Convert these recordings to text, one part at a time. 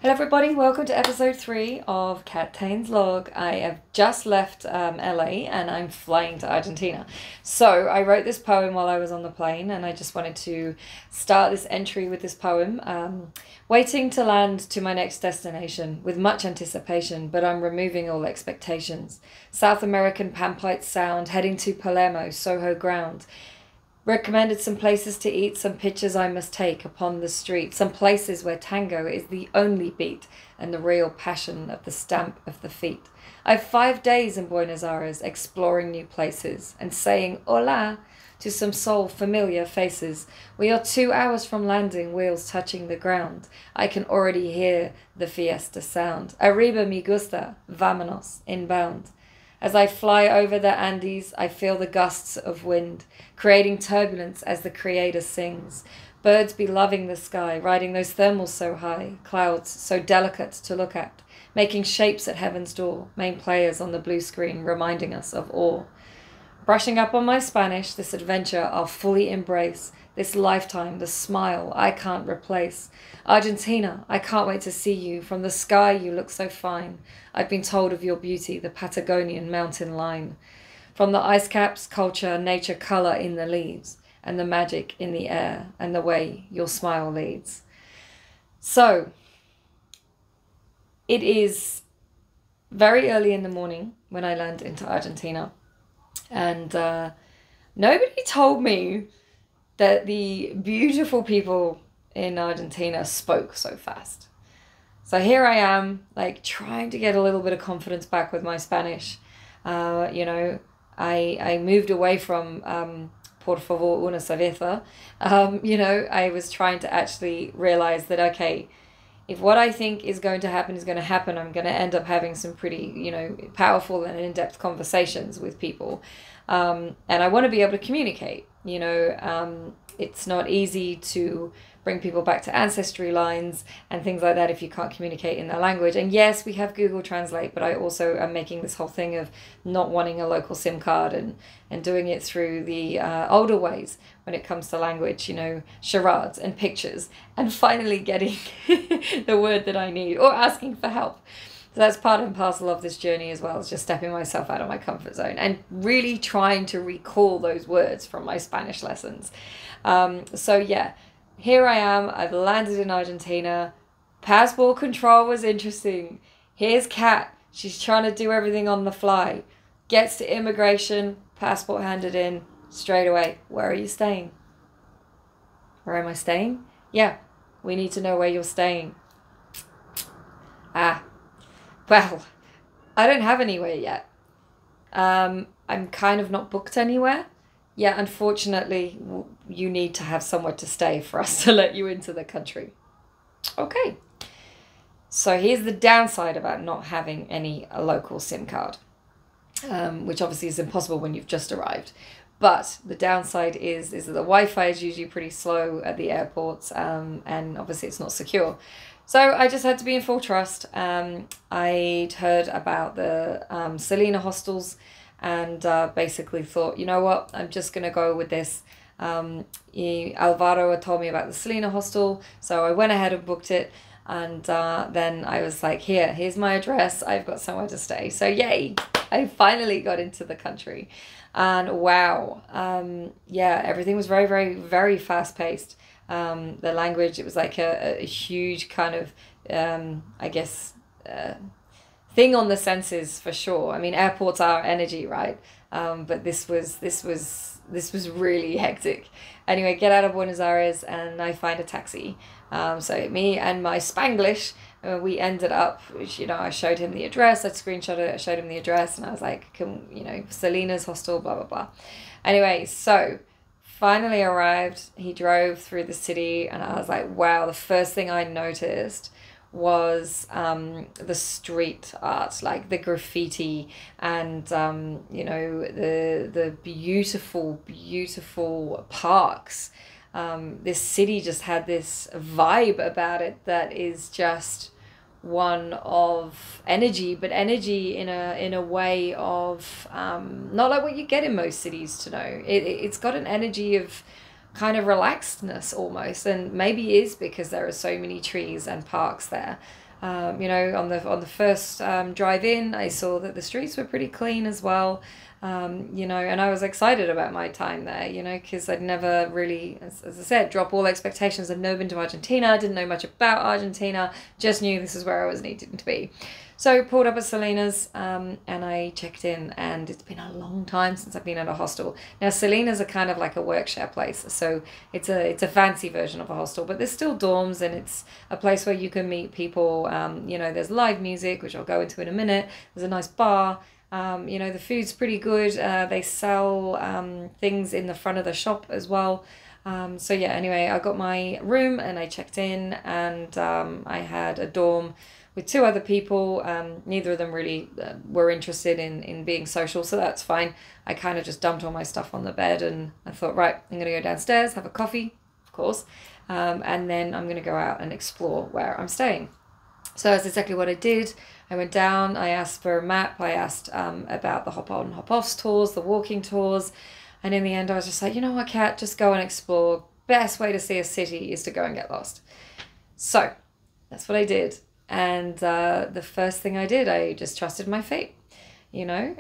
Hello everybody, welcome to episode 3 of Cat Tane's Log. I have just left LA and I'm flying to Argentina. So I wrote this poem while I was on the plane and I just wanted to start this entry with this poem. Waiting to land to my next destination with much anticipation, but I'm removing all expectations. South American panpipe sound, heading to Palermo, Soho ground. Recommended some places to eat, some pictures I must take upon the street, some places where tango is the only beat and the real passion of the stamp of the feet. I've 5 days in Buenos Aires exploring new places and saying hola to some soul familiar faces. We are 2 hours from landing, wheels touching the ground. I can already hear the fiesta sound. Arriba mi gusta, vámonos, inbound. As I fly over the Andes, I feel the gusts of wind, creating turbulence as the Creator sings. Birds be loving the sky, riding those thermals so high, clouds so delicate to look at, making shapes at heaven's door, main players on the blue screen reminding us of awe. Brushing up on my Spanish, this adventure I'll fully embrace. This lifetime, the smile I can't replace. Argentina, I can't wait to see you. From the sky you look so fine. I've been told of your beauty, the Patagonian mountain line. From the ice caps, culture, nature, colour in the leaves. And the magic in the air and the way your smile leads. So, it is very early in the morning when I land into Argentina. And nobody told me that the beautiful people in Argentina spoke so fast. So here I am, like trying to get a little bit of confidence back with my Spanish. I moved away from por favor una cerveza. I was trying to actually realize that, okay, if what I think is going to happen is going to happen, I'm going to end up having some pretty, powerful and in-depth conversations with people. And I want to be able to communicate, it's not easy to bring people back to ancestry lines and things like that if you can't communicate in their language. And yes, we have Google Translate, but I also am making this whole thing of not wanting a local SIM card and doing it through the older ways when it comes to language, charades and pictures, and finally getting the word that I need or asking for help. So that's part and parcel of this journey as well, is just stepping myself out of my comfort zone and really trying to recall those words from my Spanish lessons. Here I am. I've landed in Argentina. Passport control was interesting. Here's Kat. She's trying to do everything on the fly. Gets to immigration, passport handed in, straight away. Where are you staying? Where am I staying? Yeah, we need to know where you're staying. Well, I don't have anywhere yet. I'm kind of not booked anywhere. Yeah, unfortunately, you need to have somewhere to stay for us to let you into the country. Okay. So here's the downside about not having any local SIM card, which obviously is impossible when you've just arrived. But the downside is that the Wi-Fi is usually pretty slow at the airports, and obviously it's not secure. So I just had to be in full trust. I'd heard about the Selena hostels and basically thought, you know what, I'm just going to go with this. Alvaro had told me about the Selena hostel, so I went ahead and booked it. And then I was like, here's my address. I've got somewhere to stay. So yay, I finally got into the country. And wow, everything was very, very, very fast paced. The language, it was like a huge kind of, thing on the senses for sure. I mean, airports are energy, right? But this was really hectic. Anyway, get out of Buenos Aires and I find a taxi. So me and my Spanglish, we ended up, I showed him the address, I screenshot it, I showed him the address, and I was like, Selena's hostel, blah, blah, blah. Anyway, so finally arrived, he drove through the city, and I was like, wow, the first thing I noticed was the street art, like the graffiti and the beautiful parks. This city just had this vibe about it that is just one of energy, but energy in a way of not like what you get in most cities. It's got an energy of kind of relaxedness almost, and maybe is because there are so many trees and parks there. You know, on the first drive in, I saw that the streets were pretty clean as well. You know, and I was excited about my time there, you know, because I'd never really, as I said, drop all expectations. I'd never been to Argentina, didn't know much about Argentina, just knew this is where I was needing to be. So pulled up at Selena's, and I checked in, and it's been a long time since I've been at a hostel. Now Selena's are kind of like a work share place, so it's a fancy version of a hostel, but there's still dorms, and it's a place where you can meet people. You know, there's live music, which I'll go into in a minute. There's a nice bar. You know, the food's pretty good. They sell things in the front of the shop as well. So yeah, anyway, I got my room and I checked in, and I had a dorm with two other people. Neither of them really were interested in being social, so that's fine. I kind of just dumped all my stuff on the bed, and I thought, right, I'm going to go downstairs, have a coffee, of course, and then I'm going to go out and explore where I'm staying. So that's exactly what I did. I went down, I asked for a map, I asked about the hop-on, hop-off tours, the walking tours, and in the end I was just like, you know what, Kat, just go and explore. Best way to see a city is to go and get lost. So that's what I did. And the first thing I did, I just trusted my fate. You know,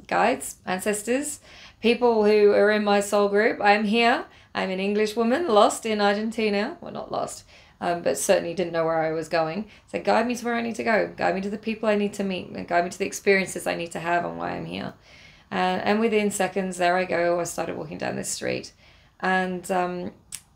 guides, ancestors, people who are in my soul group. I'm here. I'm an English woman lost in Argentina. Well, not lost. But certainly didn't know where I was going. So guide me to where I need to go. Guide me to the people I need to meet. And guide me to the experiences I need to have and why I'm here. And within seconds, there I go. I started walking down this street. And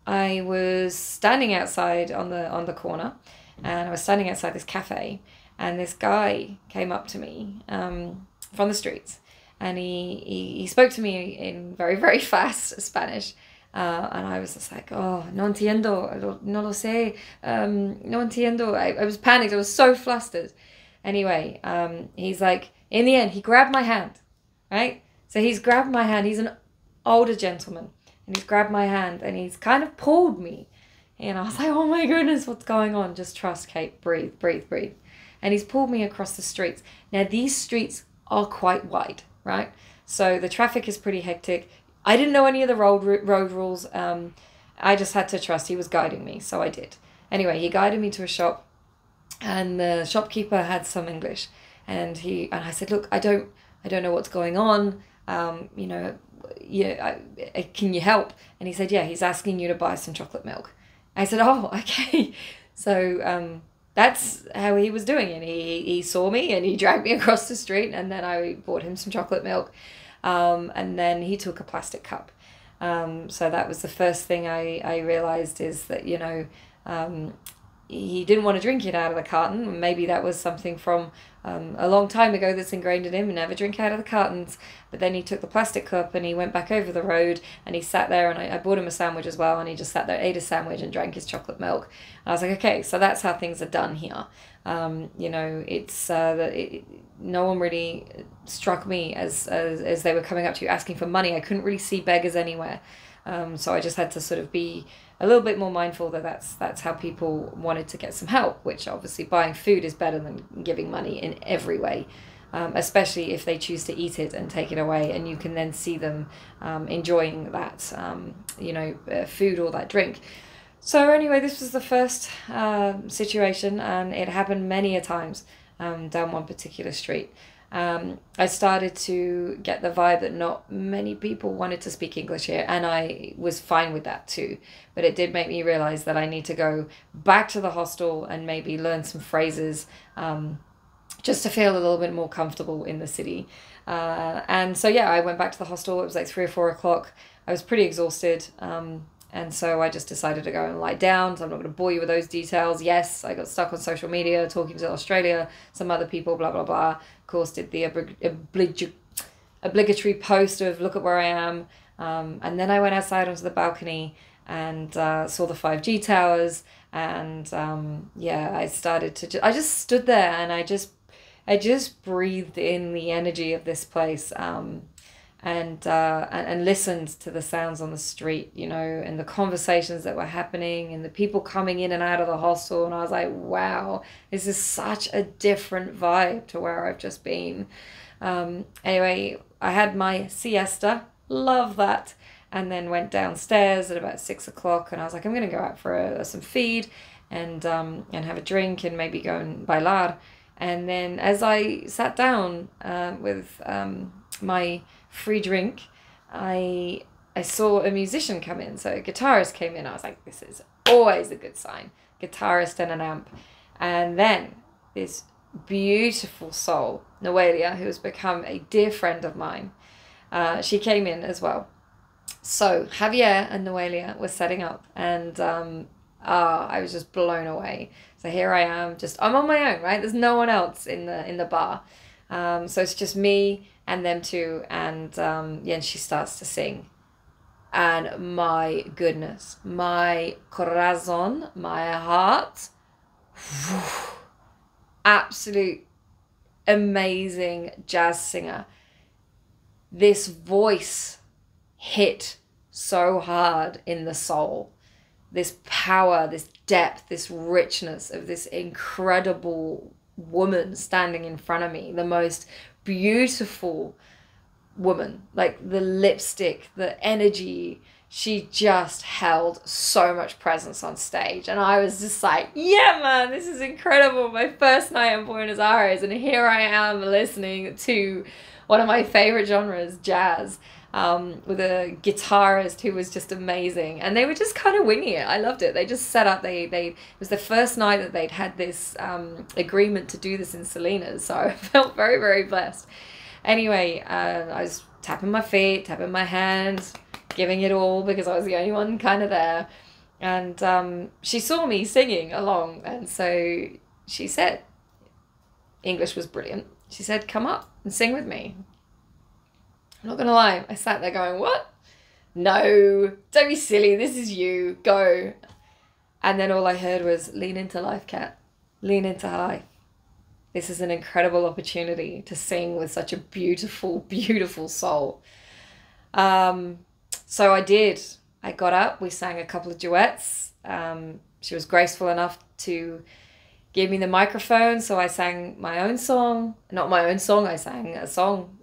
I was standing outside on the corner. And I was standing outside this cafe. And this guy came up to me from the streets. And he spoke to me in very, very fast Spanish. And I was just like, oh, no entiendo, no lo sé, no entiendo. I was panicked. I was so flustered. Anyway, he's like, in the end, he grabbed my hand, right? So he's grabbed my hand. He's an older gentleman. And he's grabbed my hand and he's kind of pulled me. And I was like, oh my goodness, what's going on? Just trust, Kate. Breathe, breathe, breathe. And he's pulled me across the streets. Now, these streets are quite wide, right? So the traffic is pretty hectic. I didn't know any of the road rules. I just had to trust he was guiding me, so I did. Anyway, he guided me to a shop, and the shopkeeper had some English, and I said, look, I don't know what's going on. You know, yeah, can you help? And he said, yeah, he's asking you to buy some chocolate milk. I said, oh, okay. So that's how he was doing it. He saw me and he dragged me across the street, and then I bought him some chocolate milk. And then he took a plastic cup. So that was the first thing I realized, is that, you know, he didn't want to drink it out of the carton. Maybe that was something from a long time ago that's ingrained in him, never drink out of the cartons. But then he took the plastic cup and he went back over the road and he sat there, and I bought him a sandwich as well, and he just sat there, ate a sandwich and drank his chocolate milk. And I was like, okay, so that's how things are done here. You know, it's no one really struck me as they were coming up to you asking for money. I couldn't really see beggars anywhere. So I just had to sort of be a little bit more mindful that that's how people wanted to get some help, which obviously buying food is better than giving money in every way, especially if they choose to eat it and take it away, and you can then see them enjoying that, you know, food or that drink. So anyway, this was the first situation, and it happened many a times down one particular street. I started to get the vibe that not many people wanted to speak English here, and I was fine with that too. But it did make me realize that I need to go back to the hostel and maybe learn some phrases just to feel a little bit more comfortable in the city. And so, yeah, I went back to the hostel. It was like 3 or 4 o'clock. I was pretty exhausted. And so I just decided to go and lie down. So I'm not going to bore you with those details. Yes, I got stuck on social media talking to Australia, some other people, blah, blah, blah. Of course, did the obligatory post of look at where I am. And then I went outside onto the balcony and saw the 5G towers. And yeah, I started to I just stood there and I just breathed in the energy of this place. And listened to the sounds on the street, you know, and the conversations that were happening and the people coming in and out of the hostel. And I was like, wow, this is such a different vibe to where I've just been. Anyway, I had my siesta, love that, and then went downstairs at about 6 o'clock, and I was like, I'm going to go out for some feed. and have a drink and maybe go and bailar. And then as I sat down with my free drink, I saw a musician come in. So a guitarist came in. I was like, this is always a good sign. Guitarist and an amp. And then this beautiful soul, Noelia, who has become a dear friend of mine, she came in as well. So Javier and Noelia were setting up, and I was just blown away. So here I am, I'm on my own, right? There's no one else in the bar. So it's just me and them two, and and she starts to sing. And my goodness, my corazón, my heart, absolute amazing jazz singer. This voice hit so hard in the soul. This power, this depth, this richness of this incredible woman standing in front of me. The most beautiful woman, like the lipstick, the energy. She just held so much presence on stage. And I was just like, yeah, man, this is incredible. My first night in Buenos Aires. And here I am listening to one of my favorite genres, jazz, with a guitarist who was just amazing. And they were just kind of winging it. I loved it. They just set up, it was the first night that they'd had this agreement to do this in Salinas. So I felt very, very blessed. Anyway, I was tapping my feet, tapping my hands, giving it all because I was the only one kind of there. And she saw me singing along. And so she said, English was brilliant. She said, come up and sing with me. I'm not going to lie. I sat there going, what? No, don't be silly. This is you. Go. And then all I heard was, lean into life, Kat. Lean into life. This is an incredible opportunity to sing with such a beautiful, beautiful soul. So I did. I got up. We sang a couple of duets. She was graceful enough to give me the microphone. So I sang my own song. Not my own song. I sang a song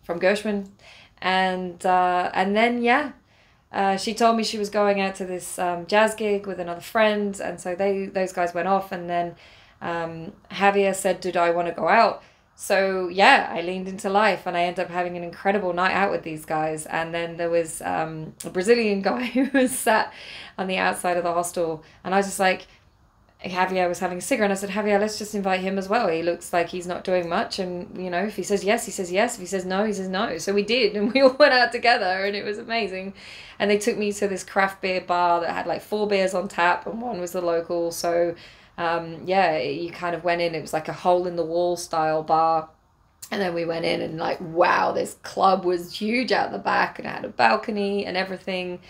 from Gershwin. And then, she told me she was going out to this jazz gig with another friend. And so those guys went off. And then Javier said, did I want to go out? So I leaned into life, and I ended up having an incredible night out with these guys. And then there was a Brazilian guy who was sat on the outside of the hostel, and I was just like, Javier was having a cigarette, and I said, Javier, let's just invite him as well. He looks like he's not doing much, and if he says yes, he says yes. If he says no, he says no. So we did, and we all went out together, and it was amazing. And they took me to this craft beer bar that had like 4 beers on tap, and one was the local. So you kind of went in, it was like a hole in the wall style bar. And then we went in, and like, wow, this club was huge out the back, and it had a balcony and everything.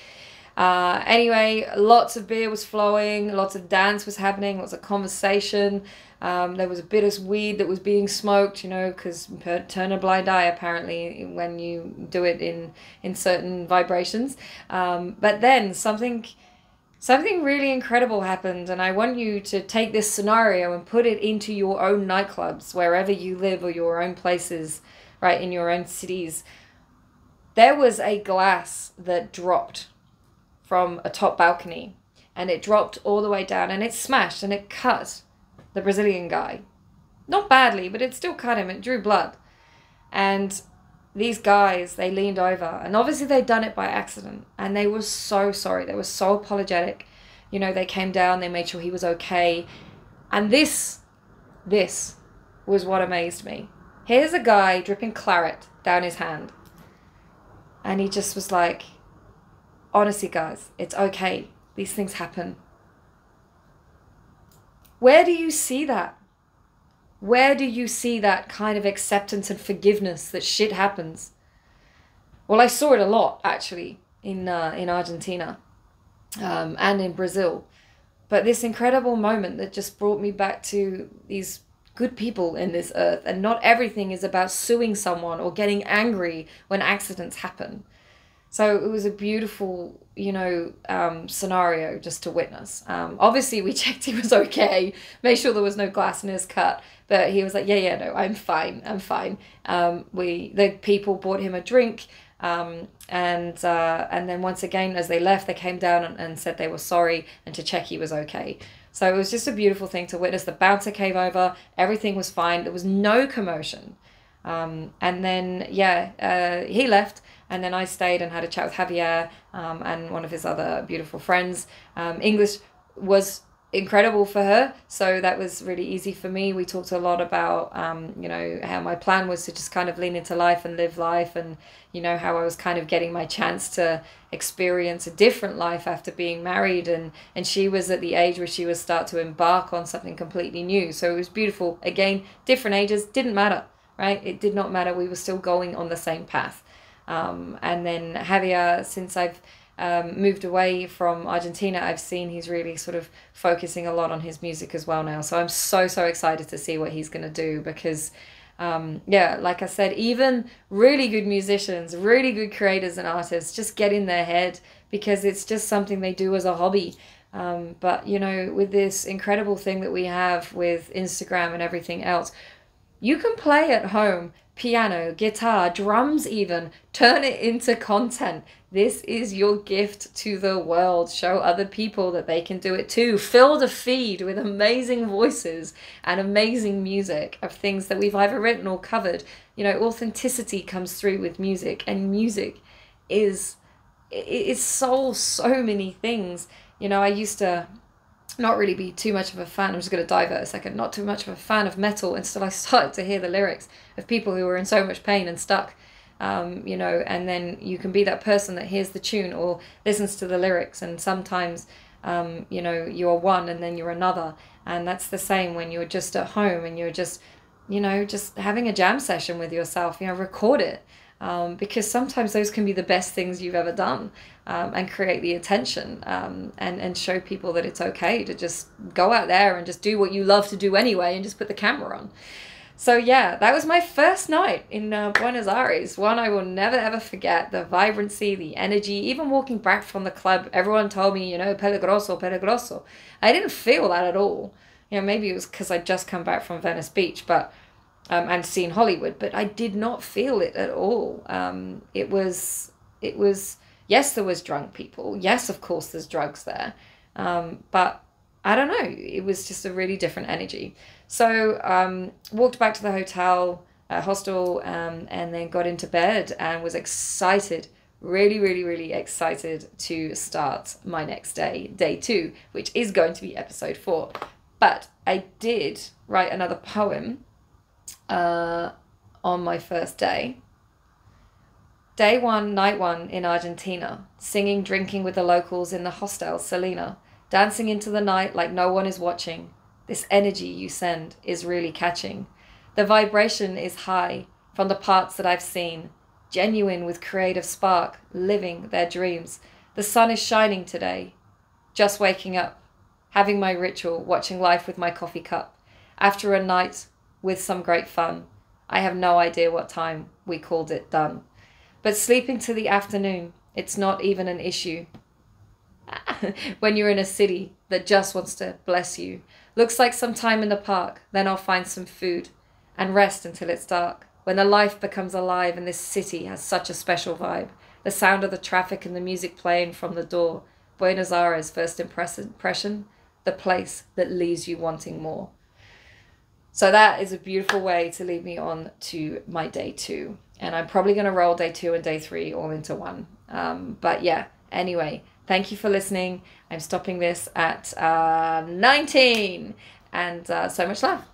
Anyway, lots of beer was flowing, lots of dance was happening, lots of conversation. There was a bit of weed that was being smoked, because turn a blind eye apparently when you do it in certain vibrations. But then something really incredible happened, and I want you to take this scenario and put it into your own nightclubs, wherever you live, or your own places, right, in your own cities. There was a glass that dropped from a top balcony, and it dropped all the way down, and it smashed, and it cut the Brazilian guy. Not badly, but it still cut him. It drew blood. And these guys, they leaned over, and obviously they'd done it by accident, and they were so sorry. They were so apologetic. They came down, they made sure he was okay. And this was what amazed me. Here's a guy dripping claret down his hand, and he just was like, honestly, guys, it's okay. These things happen. Where do you see that? Where do you see that kind of acceptance and forgiveness that shit happens? Well, I saw it a lot, actually, in Argentina and in Brazil. But this incredible moment that just brought me back to these good people in this earth. And not everything is about suing someone or getting angry when accidents happen. So it was a beautiful, scenario just to witness. Obviously, we checked he was okay, made sure there was no glass in his cut. But he was like, no, I'm fine. The people bought him a drink. And then once again, as they left, they came down and said they were sorry and to check he was okay. So it was just a beautiful thing to witness. The bouncer came over, everything was fine, there was no commotion. And then, he left, and then I stayed and had a chat with Javier and one of his other beautiful friends. English was incredible for her, so that was really easy for me. We talked a lot about how my plan was to just kind of lean into life and live life, and how I was kind of getting my chance to experience a different life after being married, and she was at the age where she would start to embark on something completely new. So it was beautiful. Again, different ages, didn't matter, right? It did not matter. We were still going on the same path. And then Javier, since I've moved away from Argentina, I've seen he's really sort of focusing a lot on his music as well now. So I'm so excited to see what he's going to do, because like I said, even really good musicians, really good creators and artists just get in their head because it's just something they do as a hobby. But with this incredible thing that we have with Instagram and everything else, you can play at home, piano, guitar, drums even, turn it into content. This is your gift to the world. Show other people that they can do it too. Fill the feed with amazing voices and amazing music of things that we've either written or covered. Authenticity comes through with music, and music is so many things. I used to not really be too much of a fan. I'm just going to divert a second. Not too much of a fan of metal until I started to hear the lyrics of people who were in so much pain and stuck. And then you can be that person that hears the tune or listens to the lyrics, and sometimes you're one and then you're another. And that's the same when you're just at home and you're just having a jam session with yourself. Record it, because sometimes those can be the best things you've ever done, and create the attention, and show people that it's okay to just go out there and just do what you love to do anyway, and just put the camera on. So that was my first night in Buenos Aires. One I will never ever forget. The vibrancy, the energy, even walking back from the club, everyone told me, peligroso, peligroso. I didn't feel that at all. Maybe it was because I'd just come back from Venice Beach, but and seen Hollywood, but I did not feel it at all. It was, yes, there was drunk people. Yes, of course, there's drugs there. But I don't know. It was just a really different energy. So walked back to the hostel, and then got into bed and was excited, really, really, really excited to start my next day, day 2, which is going to be episode 4. But I did write another poem on my first day. Day 1, night 1 in Argentina, singing, drinking with the locals in the hostel, Selena, dancing into the night like no one is watching. This energy you send is really catching. The vibration is high from the parts that I've seen, genuine with creative spark, living their dreams. The sun is shining today, just waking up, having my ritual, watching life with my coffee cup. After a night with some great fun, I have no idea what time we called it done. But sleeping to the afternoon, it's not even an issue. When you're in a city that just wants to bless you. Looks like some time in the park, then I'll find some food and rest until it's dark. When the life becomes alive and this city has such a special vibe. The sound of the traffic and the music playing from the door. Buenos Aires, first impression, the place that leaves you wanting more. So that is a beautiful way to lead me on to my day 2. And I'm probably going to roll day 2 and day 3 all into one. But anyway, thank you for listening. I'm stopping this at 19. And so much love.